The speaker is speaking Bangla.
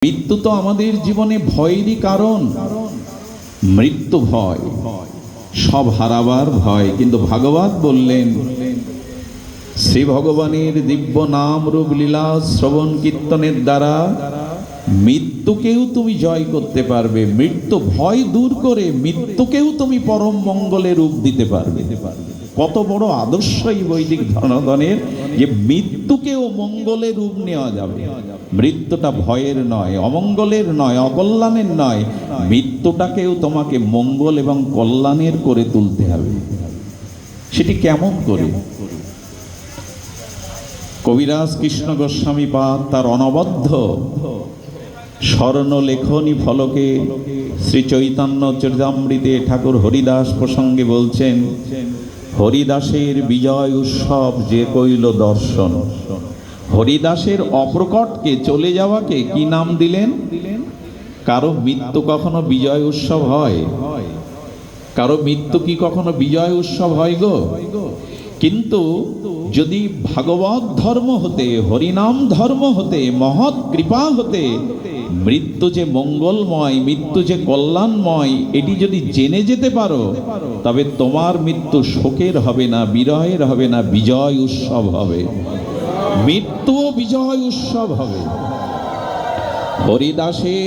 মৃত্যু তো আমাদের জীবনে ভয়েরই কারণ। মৃত্যু ভয়, সব হারাবার ভয়। কিন্তু ভাগবত বললেন, শ্রী ভগবানের দিব্য নাম রূপ লীলা শ্রবণ কীর্তনের দ্বারা মৃত্যুকেও তুমি জয় করতে পারবে। মৃত্যু ভয় দূর করে মৃত্যুকেও তুমি পরম মঙ্গলে রূপ দিতে পারবে। কত বড় আদর্শ এই বৈদিক ধর্মধনের, যে মৃত্যুকেও মঙ্গলে রূপ নেওয়া যাবে। মৃত্যুটা ভয়ের নয়, অমঙ্গলের নয়, অকল্যাণের নয়। মৃত্যুটাকেও তোমাকে মঙ্গল এবং কল্যাণের করে তুলতে হবে। সেটি কেমন করে? কবিরাজ কৃষ্ণ গোস্বামী পাদ তার অনবদ্য স্বর্ণ লেখনী ফলকে শ্রী চৈতন্য চরিতামৃতে ঠাকুর হরিদাস প্রসঙ্গে বলছেন, হরিদাসের বিজয় উৎসব যে কইল দর্শন। হরিদাসের অপ্রকটকে, চলে যাওয়াকে কি নাম দিলেন? কারো মৃত্যু কখনো বিজয় উৎসব হয়? কারো মৃত্যু কি কখনো বিজয় উৎসব হয় গো? কিন্তু যদি ভাগবত ধর্ম হতে, হরিনাম ধর্ম হতে, মহৎ কৃপা হতে মৃত্যু যে মঙ্গলময়, মৃত্যু যে কল্যাণময়, এটি যদি জেনে যেতে পারো, তবে তোমার মৃত্যু শোকের হবে না, বিরহের হবে না, বিজয় উৎসব হবে। মৃত্যুও বিজয় উৎসব হবে। হরিদাসের